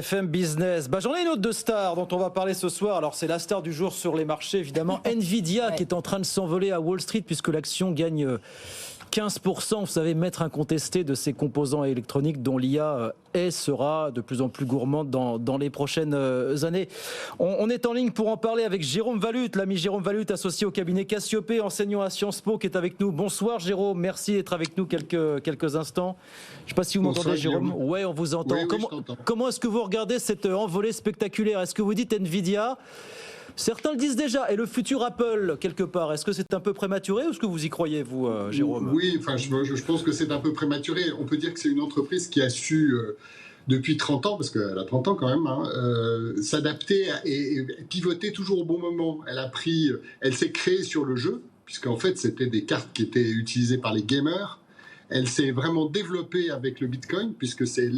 FM Business. J'en ai une autre de star dont on va parler ce soir. Alors c'est la star du jour sur les marchés, évidemment. Nvidia qui est en train de s'envoler à Wall Street puisque l'action gagne 15%. Vous savez, maître incontesté de ces composants électroniques dont l'IA sera de plus en plus gourmande dans les prochaines années. On est en ligne pour en parler avec Jérôme Valute, l'ami Jérôme Valute, associé au cabinet Cassiopée, enseignant à Sciences Po, qui est avec nous. Bonsoir Jérôme, merci d'être avec nous quelques instants. Je ne sais pas si vous m'entendez Jérôme. Oui, on vous entend. Oui, comment est-ce que vous regardez cette envolée spectaculaire? Est-ce que vous dites Nvidia? Certains le disent déjà. Et le futur Apple, quelque part, est-ce que c'est un peu prématuré ou est-ce que vous y croyez, vous, Jérôme? Oui, enfin, je pense que c'est un peu prématuré. On peut dire que c'est une entreprise qui a su, depuis 30 ans, parce qu'elle a 30 ans quand même, s'adapter et pivoter toujours au bon moment. Elle s'est créée sur le jeu, puisqu'en fait, c'était des cartes qui étaient utilisées par les gamers. Elle s'est vraiment développée avec le Bitcoin, puisque c'est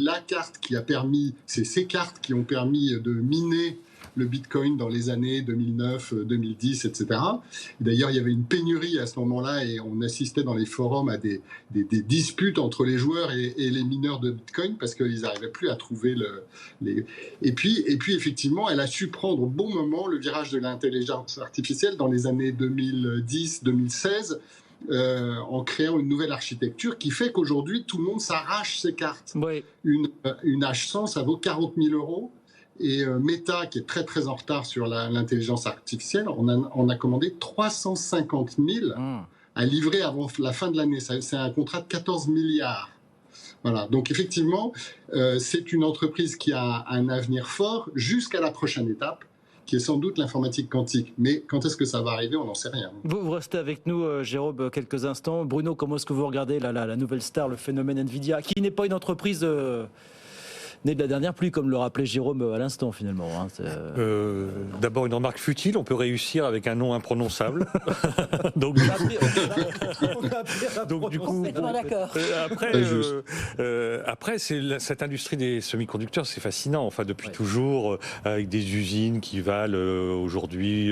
ces cartes qui ont permis de miner le Bitcoin dans les années 2009, 2010, etc. D'ailleurs, il y avait une pénurie à ce moment-là et on assistait dans les forums à des disputes entre les joueurs et les mineurs de Bitcoin parce qu'ils n'arrivaient plus à trouver Et puis, effectivement, elle a su prendre au bon moment le virage de l'intelligence artificielle dans les années 2010-2016 en créant une nouvelle architecture qui fait qu'aujourd'hui, tout le monde s'arrache ses cartes. Oui. Une H100, ça vaut 40 000 €. Et Meta, qui est très très en retard sur l'intelligence artificielle, on a commandé 350 000 à livrer avant la fin de l'année. C'est un contrat de 14 milliards. Voilà. Donc effectivement, c'est une entreprise qui a un avenir fort jusqu'à la prochaine étape, qui est sans doute l'informatique quantique. Mais quand est-ce que ça va arriver, on n'en sait rien. Vous restez avec nous, Jérôme, quelques instants. Bruno, comment est-ce que vous regardez la nouvelle star, le phénomène Nvidia, qui n'est pas une entreprise... né de la dernière pluie, comme le rappelait Jérôme à l'instant, finalement. D'abord, une remarque futile, on peut réussir avec un nom imprononçable. Donc, du coup, après, cette industrie des semi-conducteurs, c'est fascinant. Enfin, depuis toujours, avec des usines qui valent aujourd'hui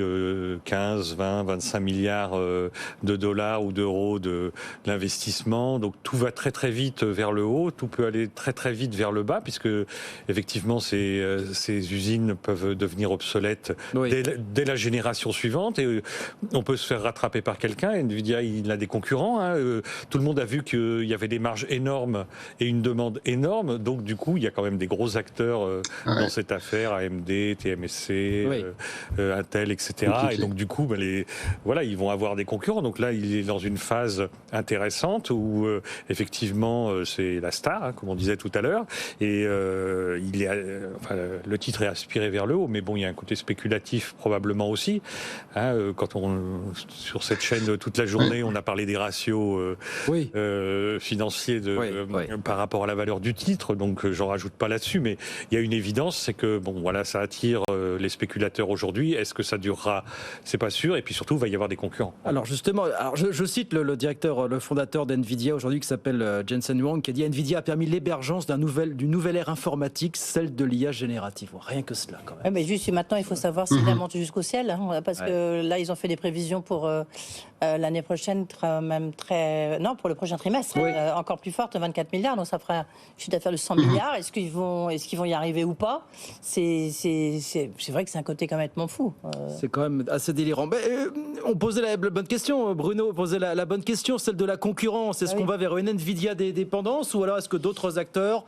15, 20, 25 milliards de dollars ou d'euros de l'investissement. Donc, tout va très très vite vers le haut, tout peut aller très très vite vers le bas, puisque effectivement, ces usines peuvent devenir obsolètes dès la génération suivante et on peut se faire rattraper par quelqu'un. Nvidia, il a des concurrents. Tout le monde a vu qu'il y avait des marges énormes et une demande énorme. Donc, du coup, il y a quand même des gros acteurs dans cette affaire, AMD, TMSC, Intel, etc. Et donc, du coup, ils vont avoir des concurrents. Donc là, il est dans une phase intéressante où, effectivement, c'est la star, comme on disait tout à l'heure. Et le titre est aspiré vers le haut, mais bon, il y a un côté spéculatif probablement aussi. Quand sur cette chaîne toute la journée, on a parlé des ratios financiers par rapport à la valeur du titre, donc j'en rajoute pas là-dessus, mais il y a une évidence, c'est que ça attire les spéculateurs aujourd'hui. Est-ce que ça durera? C'est pas sûr. Et puis surtout, il va y avoir des concurrents. Alors justement, je cite le directeur, le fondateur d'Nvidia aujourd'hui qui s'appelle Jensen Huang, qui a dit: Nvidia a permis l'émergence d'une nouvelle ère informatique, celle de l'IA générative. Rien que cela, quand même. Mais juste maintenant, il faut savoir si elle monte jusqu'au ciel, parce que là, ils ont fait des prévisions pour l'année prochaine, pour le prochain trimestre, encore plus forte, 24 milliards, donc ça fera un chiffre d'affaires de 100 milliards. Est-ce qu'ils vont y arriver ou pas? C'est vrai que c'est un côté complètement fou. C'est quand même assez délirant. On posait la bonne question, Bruno posait la bonne question, celle de la concurrence. Est-ce qu'on va vers une Nvidia des dépendances ou alors est-ce que d'autres acteurs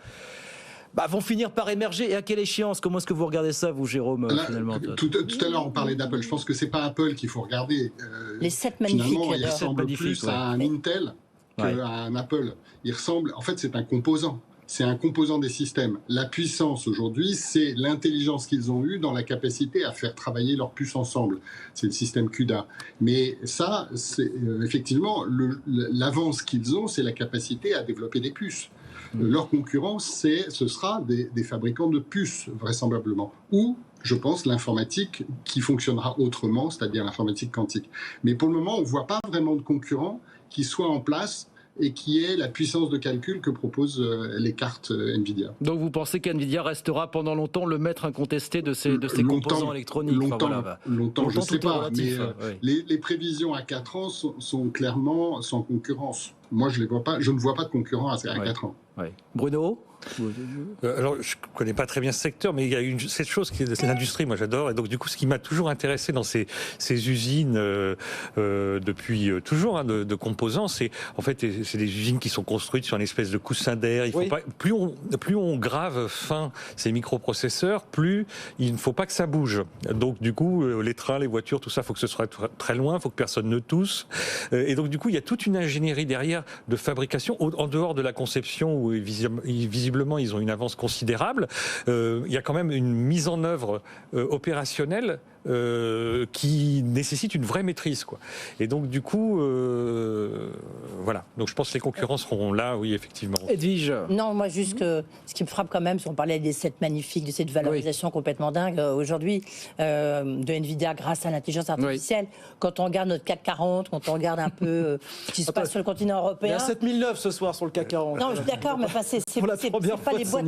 vont finir par émerger? Et à quelle échéance? Comment est-ce que vous regardez ça, vous, Jérôme, finalement? Tout à l'heure, on parlait d'Apple. Je pense que c'est pas Apple qu'il faut regarder. Les 7 magnifiques. Finalement, il ressemble plus à un Intel qu'à un Apple. En fait, c'est un composant. C'est un composant des systèmes. La puissance, aujourd'hui, c'est l'intelligence qu'ils ont eue dans la capacité à faire travailler leurs puces ensemble. C'est le système CUDA. Mais ça, effectivement, l'avance qu'ils ont, c'est la capacité à développer des puces. Leur concurrent, ce sera des fabricants de puces, vraisemblablement. Ou, je pense, l'informatique qui fonctionnera autrement, c'est-à-dire l'informatique quantique. Mais pour le moment, on ne voit pas vraiment de concurrent qui soit en place et qui est la puissance de calcul que proposent les cartes Nvidia. Donc vous pensez qu'Nvidia restera pendant longtemps le maître incontesté de ces composants électroniques? Longtemps, je ne sais pas, mais les prévisions à 4 ans sont clairement sans concurrence. Moi, je ne vois pas de concurrent à 4 ans. Bruno? Alors, je ne connais pas très bien ce secteur, mais il y a cette chose qui est l'industrie, moi j'adore. Et donc, du coup, ce qui m'a toujours intéressé dans ces usines depuis toujours, hein, de composants, c'est des usines qui sont construites sur une espèce de coussin d'air. Plus on grave fin ces microprocesseurs, plus il ne faut pas que ça bouge. Donc, du coup, les trains, les voitures, tout ça, il faut que ce soit très loin, il faut que personne ne tousse. Et donc, du coup, il y a toute une ingénierie derrière de fabrication, en dehors de la conception où visiblement ils ont une avance considérable. Il y a quand même une mise en œuvre opérationnelle qui nécessite une vraie maîtrise, quoi. Et donc du coup, voilà. Donc je pense que les concurrents seront là, oui, effectivement. Edwige. Non, moi juste que ce qui me frappe quand même, si on parlait des sets magnifiques, de cette valorisation complètement dingue aujourd'hui de Nvidia grâce à l'intelligence artificielle. Quand on regarde notre CAC 40, quand on regarde un peu ce qui se passe sur le continent européen. Il y a 7009 ce soir sur le CAC 40. Non, je suis d'accord, mais c'est pas les boîtes,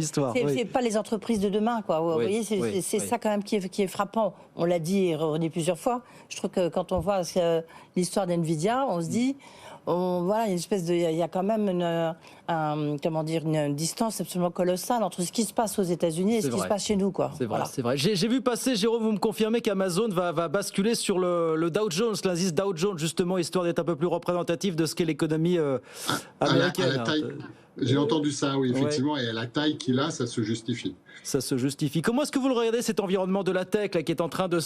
c'est pas les entreprises de demain, quoi. Vous voyez, c'est ça quand même qui est frappant. On l'a dit et redit plusieurs fois. Je trouve que quand on voit l'histoire d'Nvidia, on se dit, voilà, il y a quand même une distance absolument colossale entre ce qui se passe aux États-Unis et ce qui se passe chez nous, quoi. C'est vrai, c'est vrai. J'ai vu passer, Jérôme, vous me confirmez qu'Amazon va basculer sur le Dow Jones, l'indice Dow Jones, justement, histoire d'être un peu plus représentatif de ce qu'est l'économie américaine. À la taille, j'ai entendu ça, oui, effectivement, et à la taille qu'il a, ça se justifie. Ça se justifie. Comment est-ce que vous le regardez, cet environnement de la tech là, qui est en train de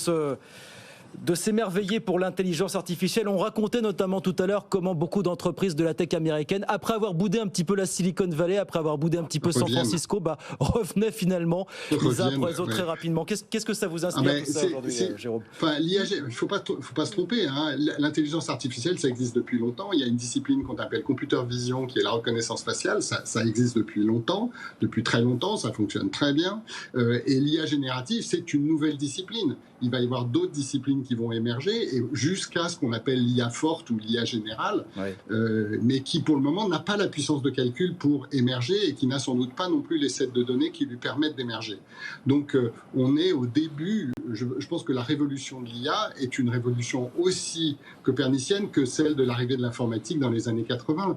s'émerveiller pour l'intelligence artificielle? On racontait notamment tout à l'heure comment beaucoup d'entreprises de la tech américaine, après avoir boudé un petit peu la Silicon Valley, après avoir boudé un petit peu San Francisco, revenaient finalement les uns après les autres très rapidement. Qu'est-ce que ça vous inspire tout ça aujourd'hui, Jérôme? L'IA, il ne faut pas se tromper, hein. L'intelligence artificielle, ça existe depuis longtemps. Il y a une discipline qu'on appelle computer vision, qui est la reconnaissance faciale. Ça existe depuis longtemps, depuis très longtemps, ça fonctionne très bien. Et l'IA générative, c'est une nouvelle discipline. Il va y avoir d'autres disciplines qui vont émerger, et jusqu'à ce qu'on appelle l'IA forte ou l'IA générale, mais qui pour le moment n'a pas la puissance de calcul pour émerger et qui n'a sans doute pas non plus les sets de données qui lui permettent d'émerger. Donc on est au début. Je pense que la révolution de l'IA est une révolution aussi copernicienne que celle de l'arrivée de l'informatique dans les années 80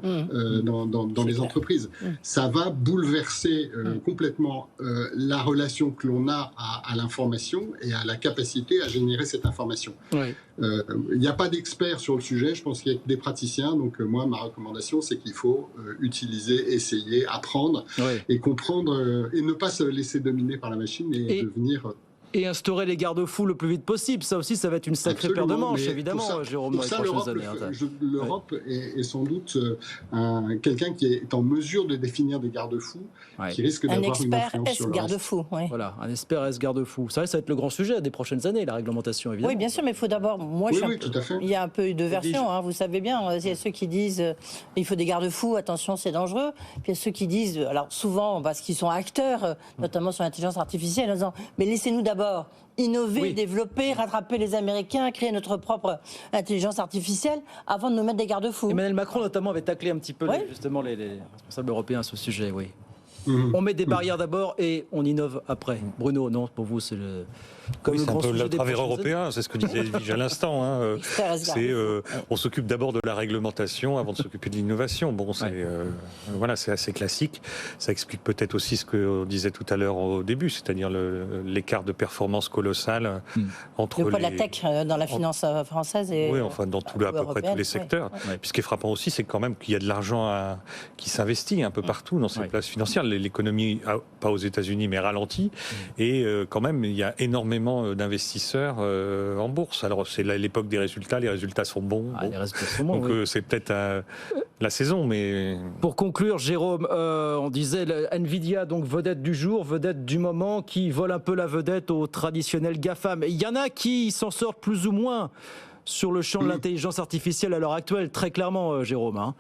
dans les entreprises. Ça va bouleverser complètement la relation que l'on a à l'information et à la capacité à générer cette information. Il n'y a pas d'experts sur le sujet, je pense qu'il y a que des praticiens, donc moi ma recommandation c'est qu'il faut utiliser, essayer, apprendre et comprendre et ne pas se laisser dominer par la machine et devenir... Et instaurer les garde-fous le plus vite possible. Ça aussi, ça va être une sacrée paire de manches, évidemment, Jérôme, dans les prochaines années. L'Europe est sans doute quelqu'un qui est en mesure de définir des garde-fous, qui risque d'avoir une influence sur le garde-fou. Voilà, un expert garde-fou. Ça va être le grand sujet des prochaines années, la réglementation, évidemment. Oui, bien sûr, mais il faut d'abord... tout à fait. Il y a un peu de versions, hein, vous savez bien. Il y a ceux qui disent il faut des garde-fous, attention, c'est dangereux. Puis il y a ceux qui disent, alors souvent, parce qu'ils sont acteurs, notamment sur l'intelligence artificielle, en disant mais laissez-nous d'abord innover, développer, rattraper les Américains, créer notre propre intelligence artificielle avant de nous mettre des garde-fous. Emmanuel Macron notamment avait taclé un petit peu justement les responsables européens à ce sujet, On met des barrières d'abord et on innove après. Bruno, non, pour vous, c'est le... c'est un peu le travers européen, c'est ce que disait Edwige à l'instant. Hein. On s'occupe d'abord de la réglementation avant de s'occuper de l'innovation. Bon, c'est assez classique. Ça explique peut-être aussi ce qu'on disait tout à l'heure au début, c'est-à-dire l'écart de performance colossal entre le poids de la tech dans la finance française et dans à peu près tous les secteurs. Puis ce qui est frappant aussi, c'est quand même qu'il y a de l'argent qui s'investit un peu partout dans ces places financières. L'économie, pas aux États-Unis, mais ralentit. Et quand même, il y a énormément d'investisseurs en bourse. Alors c'est l'époque des résultats, les résultats sont bons. Les résultats sont bons, donc c'est peut-être la saison, mais... Pour conclure, Jérôme, on disait Nvidia, donc vedette du jour, vedette du moment, qui vole un peu la vedette aux traditionnels GAFAM. Il y en a qui s'en sortent plus ou moins sur le champ de l'intelligence artificielle à l'heure actuelle, très clairement, Jérôme. Hein.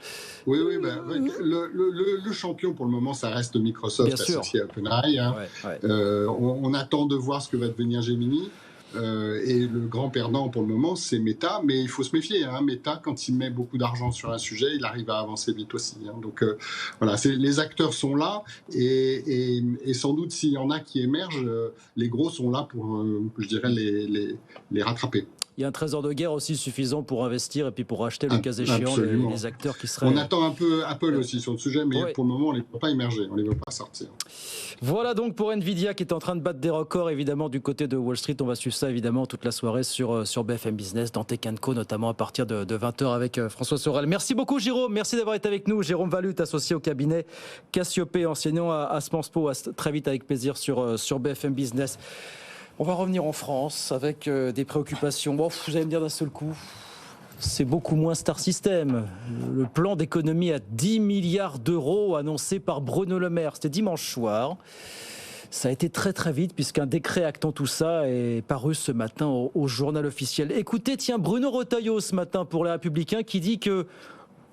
Oui, le champion pour le moment, ça reste Microsoft associé à OpenAI. Hein. On attend de voir ce que va devenir Gemini. Et le grand perdant pour le moment, c'est Meta, mais il faut se méfier. Hein. Meta, quand il met beaucoup d'argent sur un sujet, il arrive à avancer vite aussi. Hein. Donc les acteurs sont là, et sans doute s'il y en a qui émergent, les gros sont là pour, je dirais, les rattraper. il y a un trésor de guerre aussi suffisant pour investir et puis pour acheter le cas échéant les acteurs qui seraient... On attend un peu Apple aussi sur le sujet, mais pour le moment, on ne les voit pas émerger, on ne les voit pas sortir. Voilà donc pour Nvidia qui est en train de battre des records évidemment du côté de Wall Street. On va suivre ça évidemment toute la soirée sur BFM Business, dans Tech & Co, notamment à partir de 20h avec François Sorel. Merci beaucoup Jérôme, merci d'avoir été avec nous. Jérôme Valute, associé au cabinet Cassiopée, enseignant à Sciences Po. Très vite avec plaisir sur BFM Business. On va revenir en France avec des préoccupations. Bon, vous allez me dire d'un seul coup, c'est beaucoup moins Star System. Le plan d'économie à 10 milliards d'euros annoncé par Bruno Le Maire, c'était dimanche soir. Ça a été très très vite puisqu'un décret actant tout ça est paru ce matin au journal officiel. Écoutez, tiens, Bruno Retailleau ce matin pour Les Républicains qui dit que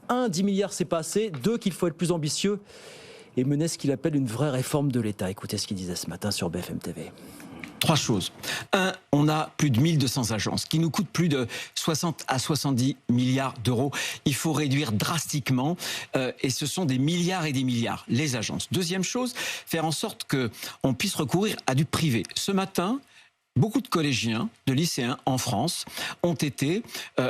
1, 10 milliards c'est pas assez, 2, qu'il faut être plus ambitieux et mener ce qu'il appelle une vraie réforme de l'État. Écoutez ce qu'il disait ce matin sur BFM TV. 3 choses. 1, on a plus de 1200 agences qui nous coûtent plus de 60 à 70 milliards d'euros. Il faut réduire drastiquement et ce sont des milliards et des milliards, les agences. Deuxième chose, faire en sorte qu'on puisse recourir à du privé. Ce matin, beaucoup de collégiens, de lycéens en France ont été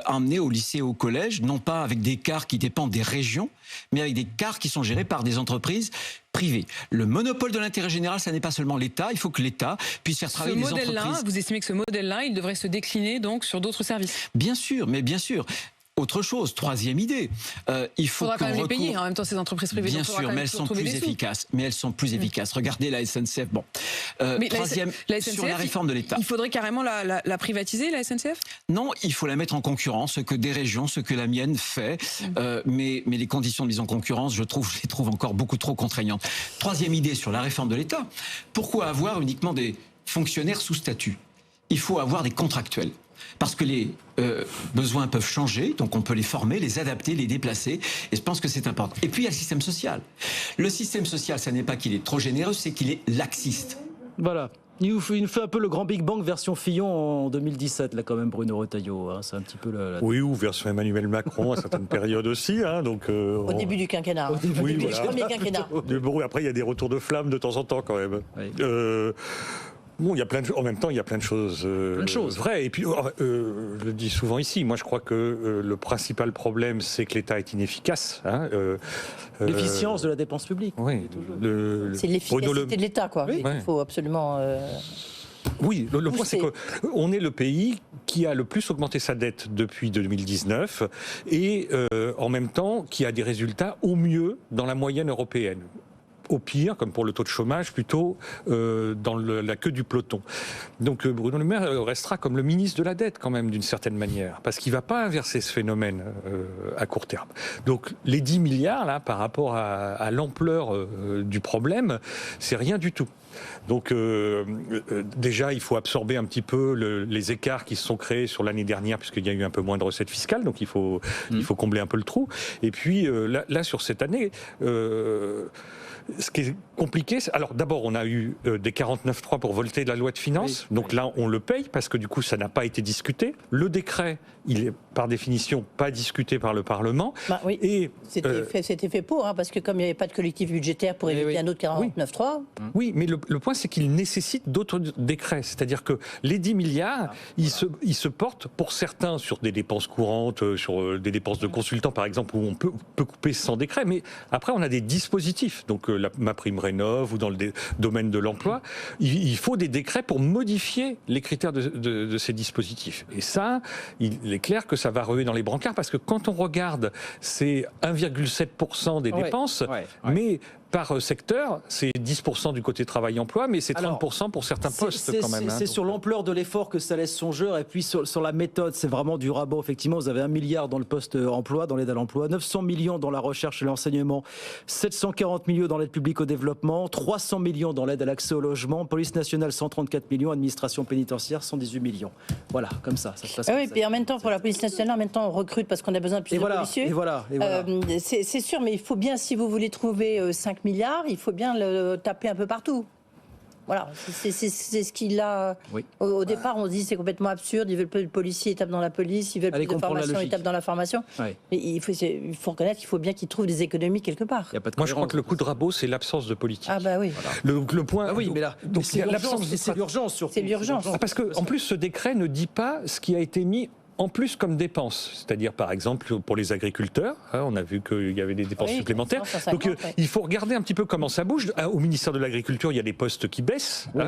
emmenés au lycée et au collège, non pas avec des cars qui dépendent des régions, mais avec des cars qui sont gérés par des entreprises privées. Le monopole de l'intérêt général, ça n'est pas seulement l'État, il faut que l'État puisse faire travailler les entreprises. Vous estimez que ce modèle-là, il devrait se décliner donc sur d'autres services ? Bien sûr, mais bien sûr. Autre chose, troisième idée, il faudra quand même les payer en même temps ces entreprises privées. Bien sûr, mais elles sont plus efficaces. Mais elles sont plus efficaces. Regardez la SNCF. Bon, troisième, la SNCF, sur la réforme de l'État. Il faudrait carrément la privatiser, la SNCF ? Non, il faut la mettre en concurrence, ce que des régions, ce que la mienne fait. Mais les conditions de mise en concurrence, je les trouve encore beaucoup trop contraignantes. Troisième idée sur la réforme de l'État. Pourquoi avoir uniquement des fonctionnaires sous statut ? Il faut avoir des contractuels. Parce que les besoins peuvent changer, donc on peut les former, les adapter, les déplacer, et je pense que c'est important. Et puis il y a le système social. Le système social, ça n'est pas qu'il est trop généreux, c'est qu'il est laxiste. Voilà. Il nous fait un peu le grand Big Bang version Fillon en 2017, là quand même, Bruno Retailleau. Hein, c'est un petit peu Oui, ou version Emmanuel Macron à certaines périodes aussi. Hein, donc, au début du quinquennat. Au début du premier quinquennat. Après, il y a des retours de flamme de temps en temps quand même. Oui. Bon, il y a en même temps, il y a plein de choses vraies. Et puis, je le dis souvent ici, moi je crois que le principal problème, c'est que l'État est inefficace. Hein, l'efficience de la dépense publique. Oui. C'est l'efficacité de l'État, quoi. Oui. Il faut absolument... Oui, le point c'est qu'on est le pays qui a le plus augmenté sa dette depuis 2019 et en même temps qui a des résultats au mieux dans la moyenne européenne. Au pire, comme pour le taux de chômage, plutôt dans la queue du peloton. Donc Bruno Le Maire restera comme le ministre de la dette quand même, d'une certaine manière, parce qu'il ne va pas inverser ce phénomène à court terme. Donc les 10 milliards, là, par rapport à l'ampleur du problème, c'est rien du tout. Donc déjà, il faut absorber un petit peu les écarts qui se sont créés sur l'année dernière, puisqu'il y a eu un peu moins de recettes fiscales, donc il faut combler un peu le trou. Et puis là sur cette année... ce qui est compliqué, alors d'abord on a eu des 49.3 pour voter la loi de finances, donc là on le paye parce que du coup ça n'a pas été discuté. Le décret, il est par définition pas discuté par le Parlement. Bah oui. Et c'était fait pour, hein, parce que comme il n'y avait pas de collectif budgétaire pour éviter un autre 49.3. Oui, mais le point c'est qu'il nécessite d'autres décrets, c'est-à-dire que les 10 milliards, ils se portent pour certains sur des dépenses courantes, sur des dépenses de consultants par exemple, où on peut couper sans décret, mais après on a des dispositifs, donc ma prime rénov' ou dans le domaine de l'emploi, il faut des décrets pour modifier les critères de ces dispositifs. Et ça, il est clair que ça va ruer dans les brancards parce que quand on regarde, c'est 1,7% des dépenses, mais par secteur, c'est 10% du côté travail-emploi, mais c'est 30% pour certains postes quand même. C'est sur l'ampleur de l'effort que ça laisse songeur, et puis sur la méthode, c'est vraiment du rabot. Effectivement, vous avez 1 milliard dans le poste emploi, dans l'aide à l'emploi, 900 millions dans la recherche et l'enseignement, 740 millions dans l'aide publique au développement, 300 millions dans l'aide à l'accès au logement, police nationale 134 millions, administration pénitentiaire 118 millions. Voilà, comme ça se passe. Oui, puis en même temps, pour la police nationale, en même temps, on recrute parce qu'on a besoin de plus de policiers. Et voilà. C'est sûr, mais il faut bien, si vous voulez trouver 5 milliards, il faut bien le taper un peu partout. Voilà, c'est ce qu'il a. Oui. Au départ, on se dit c'est complètement absurde. Ils veulent plus de policiers, ils tapent dans la police. Ils veulent Allez plus de comprendre la formation, ils logique. tapent dans la formation. Ouais. Mais il faut reconnaître qu'il faut bien qu'ils trouvent des économies quelque part. Il y a pas de Moi, je crois cohérence. que le coup de rabot, c'est l'absence de politique. Ah bah oui. Le point. Ah oui, mais là, donc c'est il y a l'absence de c'est l'urgence surtout. C'est l'urgence. Parce que, en plus, ce décret ne dit pas ce qui a été mis en plus comme dépenses. C'est-à-dire, par exemple, pour les agriculteurs, on a vu qu'il y avait des dépenses Oui, supplémentaires. 150, Donc, ouais. il faut regarder un petit peu comment ça bouge. Au ministère de l'Agriculture, il y a des postes qui baissent. Oui.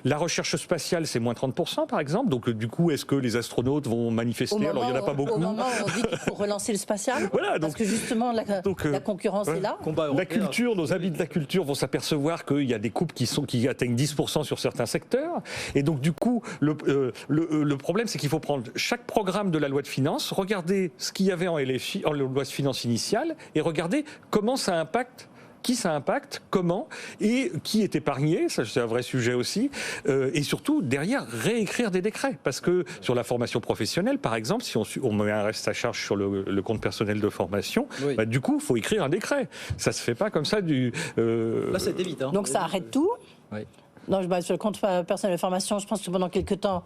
La recherche spatiale, c'est moins 30%, par exemple. Donc, du coup, est-ce que les astronautes vont manifester? Alors, il n'y en a pas beaucoup. Au moment où on dit qu'il faut relancer le spatial, Voilà, parce donc- que justement la concurrence est là. Combat La européen. culture, nos amis de la culture vont s'apercevoir qu'il y a des coupes qui atteignent 10% sur certains secteurs. Et donc, du coup, le problème, c'est qu'il faut prendre chaque programme de la loi de finances, regarder ce qu'il y avait en LFI, en loi de finances initiale, et regarder comment ça impacte. Qui ça impacte, comment, et qui est épargné, ça c'est un vrai sujet aussi, et surtout derrière réécrire des décrets, parce que sur la formation professionnelle par exemple, si on met un reste à charge sur le compte personnel de formation, Oui. bah, du coup il faut écrire un décret, ça se fait pas comme ça Là, c'était vite. Hein. Donc ça arrête tout. Oui. Non, sur le compte personnel de formation, je pense que pendant quelques temps,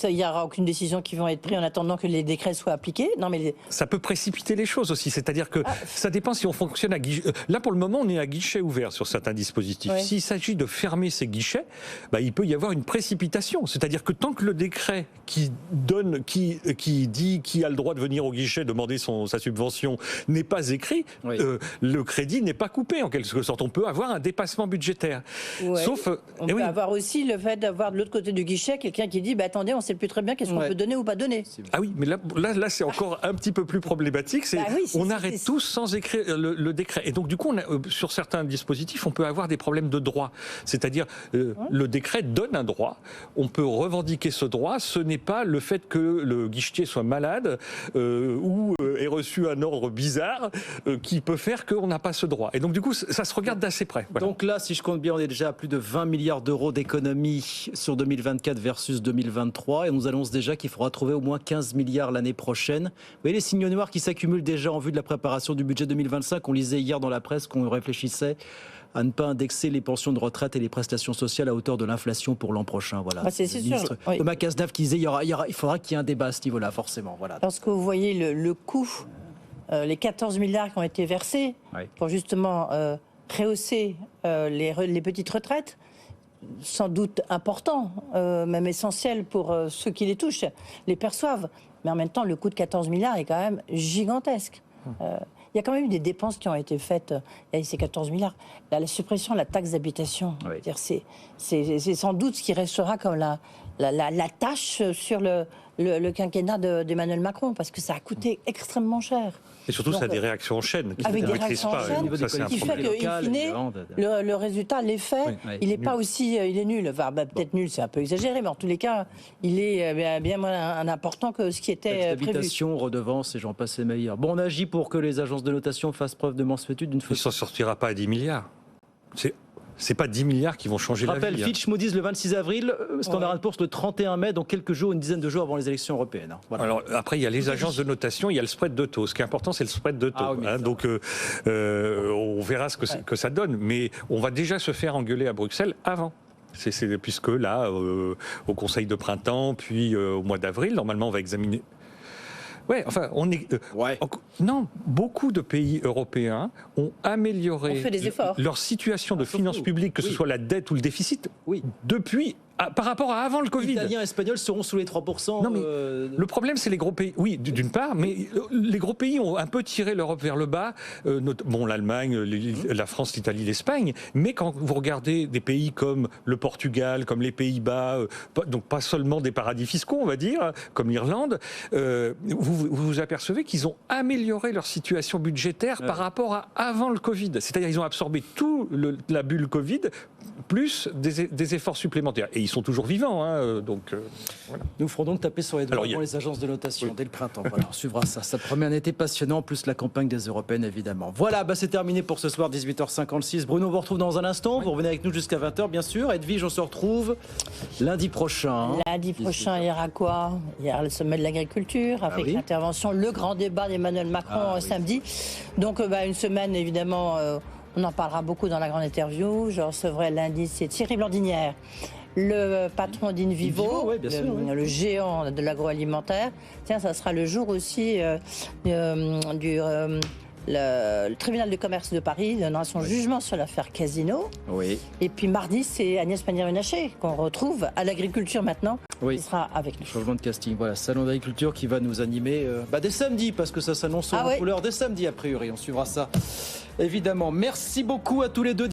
il n'y aura aucune décision qui va être prise en attendant que les décrets soient appliqués. Non, mais Ça peut précipiter les choses aussi, c'est-à-dire que ça dépend si on fonctionne à guichet. Là, pour le moment, on est à guichet ouvert sur certains dispositifs. Ouais. S'il s'agit de fermer ces guichets, bah, il peut y avoir une précipitation. C'est-à-dire que tant que le décret qui dit qui a le droit de venir au guichet demander sa subvention n'est pas écrit, Oui. le crédit n'est pas coupé en quelque sorte. On peut avoir un dépassement budgétaire. Ouais. Sauf, on eh peut oui. avoir aussi le fait d'avoir de l'autre côté du guichet quelqu'un qui dit attendez, on ne sait plus très bien qu'est-ce qu'on Ouais. peut donner ou pas donner. Ah oui, mais là c'est encore un petit peu plus problématique. C'est Bah oui, on arrête tout sans écrire le décret. Et donc du coup, sur certains dispositifs, on peut avoir des problèmes de droit. C'est-à-dire, le décret donne un droit. On peut revendiquer ce droit. Ce n'est pas le fait que le guichetier soit malade ou ait reçu un ordre bizarre qui peut faire qu'on n'a pas ce droit. Et donc du coup, ça se regarde d'assez près. Voilà. Donc là, si je compte bien, on est déjà à plus de 20 milliards d'euros d'économies sur 2024 versus 2023. Et on nous annonce déjà qu'il faudra trouver au moins 15 milliards l'année prochaine. Vous voyez les signaux noirs qui s'accumulent déjà en vue de la préparation du budget 2025. On lisait hier dans la presse qu'on réfléchissait à ne pas indexer les pensions de retraite et les prestations sociales à hauteur de l'inflation pour l'an prochain. Voilà. Bah, c'est Le sûr, ministre oui. Thomas Cazenave qui disait il faudra qu'il y ait un débat à ce niveau-là, forcément. Voilà. Lorsque vous voyez le coût, les 14 milliards qui ont été versés Oui. pour justement rehausser les petites retraites, sans doute important, même essentiel pour ceux qui les touchent, les perçoivent. Mais en même temps, le coût de 14 milliards est quand même gigantesque. Il y a quand même eu des dépenses qui ont été faites. Il y a ces 14 milliards. La suppression de la taxe d'habitation, Oui. c'est sans doute ce qui restera comme la tâche sur le quinquennat d'Emmanuel Macron, parce que ça a coûté extrêmement cher. Et surtout, ça a Donc, des réactions en chaîne qui avec ne des maîtrisent réactions en pas. chaîne, Et donc ça, c'est un qui fait problème. que, in fine, évidemment, le résultat, l'effet, Oui. il n'est Nul. pas aussi, il est nul. Enfin, peut-être nul, c'est un peu exagéré, mais en tous les cas, il est bien moins important que ce qui Taxe était prévu. d'habitation, redevances et j'en passe les meilleurs. Bon, on agit pour que les agences de notation fassent preuve de mansuétude d'une Il fois. ne s'en sortira pas à 10 milliards. C'est pas 10 milliards qui vont changer Je la rappelle, vie. Fitch Moody's le 26 avril, Standard Ouais. Poor's le 31 mai, donc quelques jours, une dizaine de jours avant les élections européennes. Voilà. Alors après, il y a les agences de notation, il y a le spread de taux. Ce qui est important, c'est le spread de taux. Ah oui, mais ça, Donc on verra ce que ça donne. Mais on va déjà se faire engueuler à Bruxelles avant. Puisque là, au Conseil de printemps, puis au mois d'avril, normalement, on va examiner. Ouais, enfin, non, beaucoup de pays européens ont amélioré On fait des efforts. leur situation de surtout, finances publiques, que ce oui. soit la dette ou le déficit, Oui. depuis, par rapport à avant le Covid. Italiens et Espagnols seront sous les 3%. Non, mais le problème, c'est les gros pays. Oui, d'une part, mais les gros pays ont un peu tiré l'Europe vers le bas. L'Allemagne, la France, l'Italie, l'Espagne. Mais quand vous regardez des pays comme le Portugal, comme les Pays-Bas, donc pas seulement des paradis fiscaux, on va dire, comme l'Irlande, vous vous apercevez qu'ils ont amélioré leur situation budgétaire par rapport à avant le Covid. C'est-à-dire qu'ils ont absorbé tout la bulle Covid, plus des efforts supplémentaires. Et ils sont toujours vivants, hein, donc voilà. Nous ferons donc taper sur les doigts Alors, pour les agences de notation dès le printemps. Voilà, on suivra ça. Ça promet un été passionnant, plus la campagne des Européennes, évidemment. Voilà, c'est terminé pour ce soir, 18h56. Bruno, on vous retrouve dans un instant. Vous revenez avec nous jusqu'à 20h, bien sûr. Edwige, on se retrouve lundi prochain. Lundi prochain, il y aura quoi? Il y aura le sommet de l'agriculture, avec oui. l'intervention, le grand débat d'Emmanuel Macron samedi. Donc, une semaine, évidemment, On en parlera beaucoup dans la grande interview. Je recevrai lundi, c'est Thierry Blandinière, le patron d'Invivo, ouais, bien sûr, oui. le géant de l'agroalimentaire. Tiens, ça sera le jour aussi le tribunal de commerce de Paris donnera son jugement sur l'affaire Casino. Oui. Et puis mardi, c'est Agnès Pannier-Runacher qu'on retrouve à l'agriculture maintenant. Oui. Qui sera avec nous. Changement de casting. Voilà, salon d'agriculture qui va nous animer dès samedi, parce que ça s'annonce en couleur dès samedi, a priori. On suivra ça, évidemment. Merci beaucoup à tous les deux.